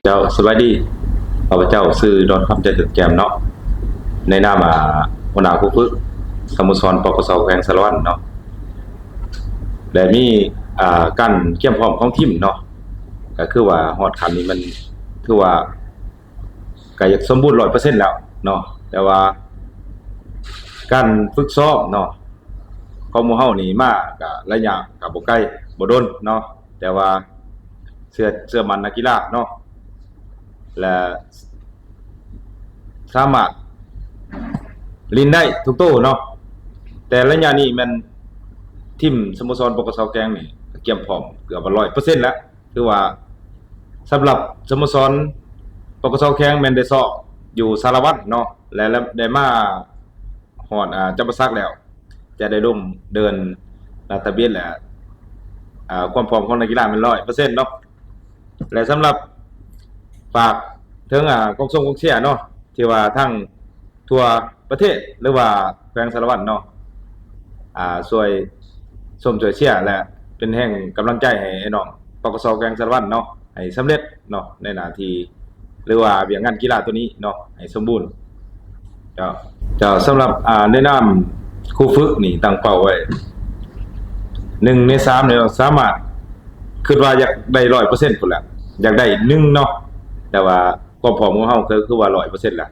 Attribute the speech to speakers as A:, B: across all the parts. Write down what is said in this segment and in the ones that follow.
A: จ้าสวัสดีข้าพเจ้าชื่อดอนคำใจตึกแจ่มเนาะในนามหัวหน้าผู้ฝึกสโมสรปกสแขวงสารวัตรเนาะและมีการเกี่ยมพร้อมของทีมเนาะก็คือว่าฮอดคันนี้มันคือว่าก็อยากสมบูรณ์ 100% แล้วเนาะแต่ว่าการฝึกซ้อมเนาะของหมู่เฮานี่มาก็ระยะก็บ่ไกลบ่โดนเนาะแต่ว่าเชื่อมั่นนักกีฬาเนาะและสามารถลินได้ทุกโต้เนาะแต่ระยะนี้มันทีมสโมสรปกสแกลงนี่เกี่ยมพร้อมเกือบว่า 100% แล้วคือว่าสำหรับสโมสรปกสแกลงแม่นได้ซ้อมอยู่สารวัตรเนาะและได้มาฮอดจำปาสักแล้วจะได้ร่วมเดินลาดตระเบียนและความพร้อมของนักกีฬามัน 100% เนาะและสำหรับฝากถึงกองเชียร์เนาะที่ว่าทั้งทั่วประเทศหรือว่าแขวงสารวัตรเนาะช่วยส่งช่วยเชียร์และเป็นแห่งกำลังใจให้ไอ้น้องปกสแขวงสารวัตรเนาะให้สำเร็จเนาะในหน้าที่หรือว่าเวียงงานกีฬาตัวนี้เนาะให้สมบูรณ์เจ้าสำหรับแนะนำครูฝึกนี่ตั้งเป้าไว้1 ใน 3เนี่ยสามารถคิดว่าอยากได้ 100% พุ่นแหละอยากได้1เนาะแต่ว่าความพร้อมของเฮาคือว่า 100% แล้ว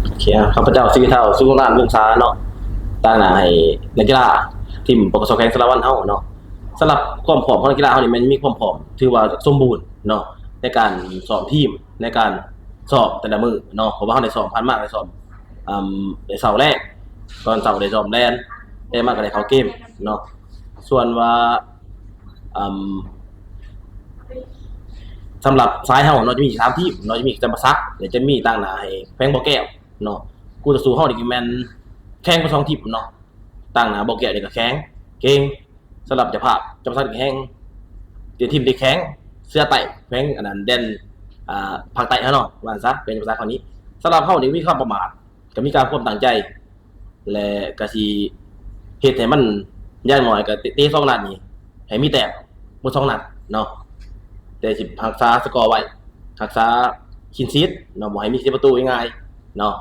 B: โอเคข้าพเจ้าชื่อเท่าสุวรรณลุงซาเนาะตั้งหน้าให้นักกีฬาทีมปกสแข่งสารวัตรเฮาเนาะสำหรับความพร้อมของนักกีฬาเฮานี่มันมีความพร้อมถือว่าสมบูรณ์เนาะในการซ้อมทีมในการสอบแต่ละมื้อเนาะเพราะว่าเฮาได้ซ้อมผ่านมาได้ซ้อมในเสาร์แรกตอนเสาร์ได้ซ้อมแล่นได้มาก็ได้เข้าเกมเนาะส่วนว่าสำหรับซ้ายเฮาเนาะจะมี3ทีมเนาะจะมีจำปาสักเดี๋ยวจะมีตั้งหน้าให้แขวงบ่อแก้วเนาะคู่ต่อสู้เฮานี่ก็แม่นแข่งกัน2ทีมเนาะตั้งหน้าบ่อแก้วนี่ก็แข็งเก่งสำหรับเจ้าภาพจำปาสักก็แข็งเดี๋ยวทีมที่แข็งเสื้อไต่แขวงอันนั้นแดนภาคใต้เฮาเนาะว่าซะเป็นภาษาคราวนี้สำหรับเฮานี่มีความประมาทก็มีการความตั้งใจและก็สิเฮ็ดให้มันอย่างน้อยก็เตะ2นัดนี่ให้มีแต้มบ่2นัดเนาะแต่สิรักษาสกอร์ไว้รักษาคินซีดเนาะบ่ให้มีเสียประตูง่ายๆเนาะ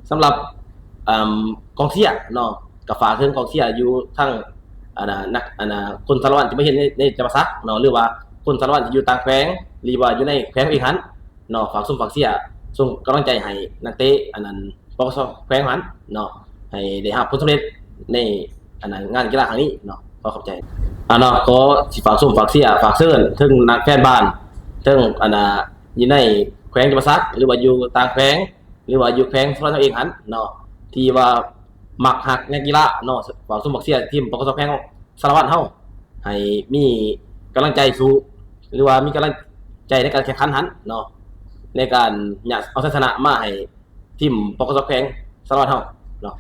B: สำหรับกองเชียร์เนาะก็ฝากถึงกองเชียร์อยู่ทั้งคนสารวัตรที่มาเฮ็ดในจำปาสักเนาะหรือว่าคนสารวัตรที่อยู่ต่างแขวงหรือว่าอยู่ในแขวงอีกหันเนาะฝากฝากเชียร์ส่งกำลังใจให้นักเตะปกสแขวงหันเนาะให้ได้รับผลสำเร็จในงานกีฬาครั้งนี้เนาะขอขอบใจเนาะก็สิฝากฝากเชียร์ฝากเชิญถึงนักแฟนบ้านถึงอยู่ในแขวงจำปาสักหรือว่าอยู่ต่างแขวงหรือว่าอยู่แขวงสารวัตรเองหันเนาะที่ว่ามักหักนักกีฬาเนาะฝากฝากเชียร์ทีมปกสแขวงสารวัตรเฮาให้มีกำลังใจสู้หรือว่ามีกำลังใจในการแข่งขันหันเนาะในการอยากเอาชัยชนะมาให้ทีมปกสแขวงสารวัตรเฮาเนาะ